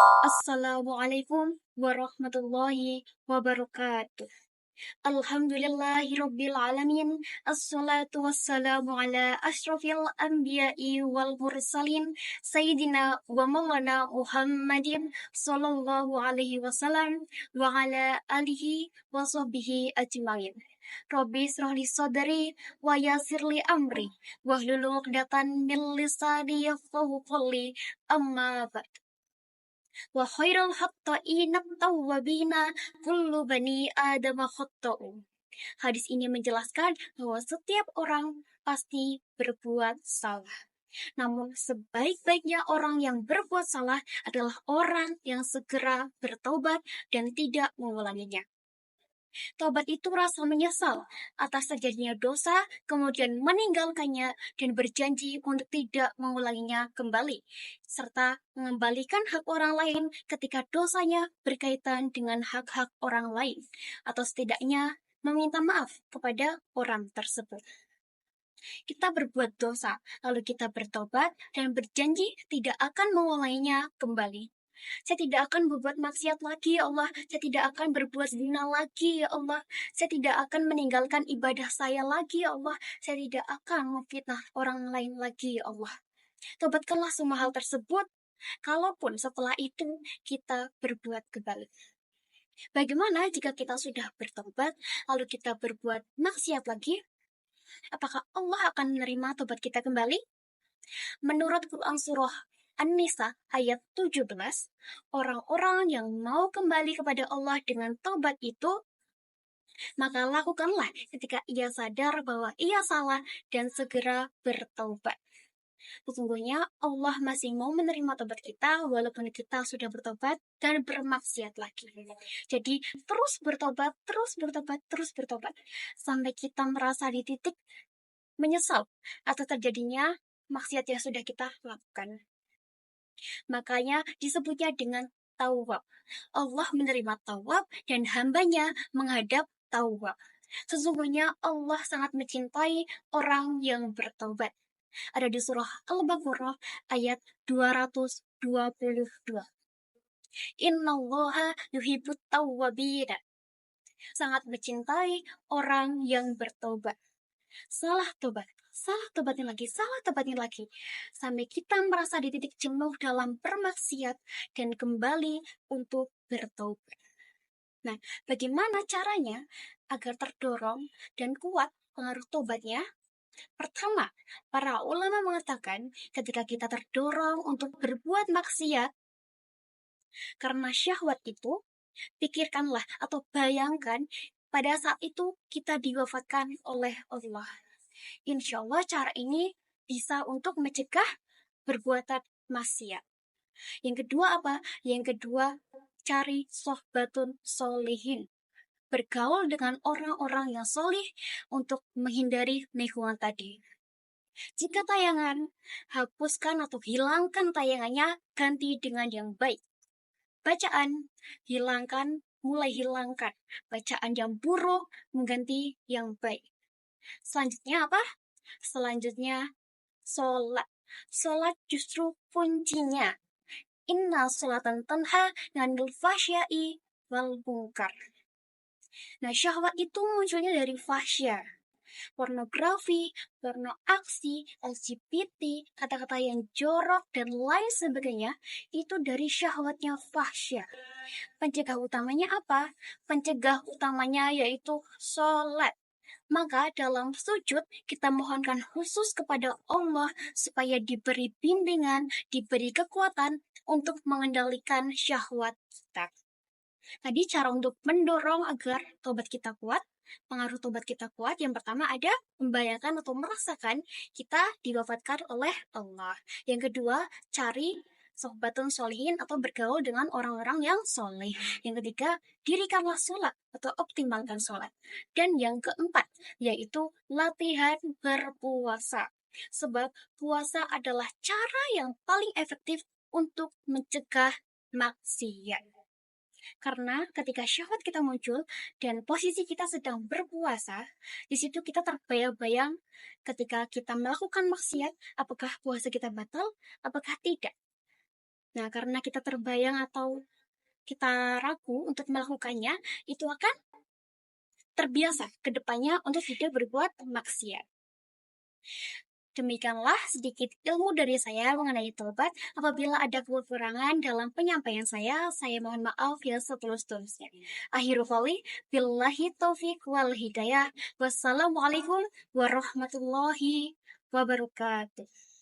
Assalamualaikum warahmatullahi wabarakatuh. Alhamdulillahirabbil alamin. Assalatu wassalamu ala asyrafil anbiya'i wal mursalin sayyidina wa maulana Muhammadin sallallahu alaihi wasallam wa ala alihi wa sahbihi ajmain. Rabbi israh li sadri wa yassir li amri wahlul 'uqdatam min lisani yafqahu qawli. Amma ba'd. Wa khairul khatta'ina tawwabina kullu bani adama khatta'u. Hadis ini menjelaskan bahwa setiap orang pasti berbuat salah. Namun sebaik-baiknya orang yang berbuat salah adalah orang yang segera bertobat dan tidak mengulanginya. Tobat itu rasa menyesal atas terjadinya dosa, kemudian meninggalkannya dan berjanji untuk tidak mengulanginya kembali, serta mengembalikan hak orang lain ketika dosanya berkaitan dengan hak-hak orang lain, atau setidaknya meminta maaf kepada orang tersebut. Kita berbuat dosa, lalu kita bertobat dan berjanji tidak akan mengulanginya kembali. Saya tidak akan berbuat maksiat lagi, ya Allah. Saya tidak akan berbuat zina lagi, ya Allah. Saya tidak akan meninggalkan ibadah saya lagi, ya Allah. Saya tidak akan memfitnah orang lain lagi, ya Allah. Tobatkanlah semua hal tersebut, kalaupun setelah itu kita berbuat kembali. Bagaimana jika kita sudah bertobat, lalu kita berbuat maksiat lagi? Apakah Allah akan menerima tobat kita kembali? Menurut Quran Surah An-Nisa ayat 17, orang-orang yang mau kembali kepada Allah dengan tobat itu, maka lakukanlah ketika ia sadar bahwa ia salah dan segera bertobat. Sesungguhnya Allah masih mau menerima tobat kita walaupun kita sudah bertobat dan bermaksiat lagi. Jadi terus bertobat, terus bertobat, terus bertobat sampai kita merasa di titik menyesal atas terjadinya maksiat yang sudah kita lakukan. Makanya disebutnya dengan tawab. Allah menerima tawab dan hambanya menghadap tawab. Sesungguhnya Allah sangat mencintai orang yang bertobat. Ada di surah Al-Baqarah ayat 222. Innallaha yuhibbut tawwabina. Sangat mencintai orang yang bertobat. Salah tobatin lagi, sampai kita merasa di titik jenuh dalam bermaksiat dan kembali untuk bertobat. Nah, bagaimana caranya agar terdorong dan kuat pengaruh tobatnya? Pertama, para ulama mengatakan ketika kita terdorong untuk berbuat maksiat karena syahwat itu, pikirkanlah atau bayangkan pada saat itu kita diwafatkan oleh Allah. Insya Allah cara ini bisa untuk mencegah perbuatan maksiat. Yang kedua apa? Yang kedua, cari sohbatun solihin. Bergaul dengan orang-orang yang solih untuk menghindari lingkungan tadi. Jika tayangan, hapuskan atau hilangkan tayangannya, ganti dengan yang baik. Bacaan, mulai hilangkan. Bacaan yang buruk, mengganti yang baik. Selanjutnya apa? Selanjutnya, sholat. Sholat justru kuncinya. Inna sholatan tanha 'anil fahsya'i wal munkar. Nah, syahwat itu munculnya dari fahsya. Pornografi, porno aksi, LGBT, kata-kata yang jorok, dan lain sebagainya, itu dari syahwatnya fahsya. Pencegah utamanya apa? Pencegah utamanya yaitu sholat. Maka dalam sujud kita mohonkan khusus kepada Allah supaya diberi bimbingan, diberi kekuatan untuk mengendalikan syahwat kita. Tadi cara untuk mendorong agar tobat kita kuat, pengaruh tobat kita kuat, yang pertama ada membayangkan atau merasakan kita diwafatkan oleh Allah. Yang kedua, cari sohbatun solihin atau bergaul dengan orang-orang yang soleh. Yang ketiga, dirikanlah sholat atau optimalkan sholat. Dan yang keempat, yaitu latihan berpuasa. Sebab puasa adalah cara yang paling efektif untuk mencegah maksiat. Karena ketika syahwat kita muncul dan posisi kita sedang berpuasa, di situ kita terbayang-bayang ketika kita melakukan maksiat, apakah puasa kita batal, apakah tidak. Nah, karena kita terbayang atau kita ragu untuk melakukannya, itu akan terbiasa ke depannya untuk tidak berbuat maksiat. Demikianlah sedikit ilmu dari saya mengenai taubat. Apabila ada kekurangan dalam penyampaian saya mohon maaf ya setulus-tulusnya. Akhirul qawli, billahi taufiq wal hidayah. Wassalamualaikum warahmatullahi wabarakatuh.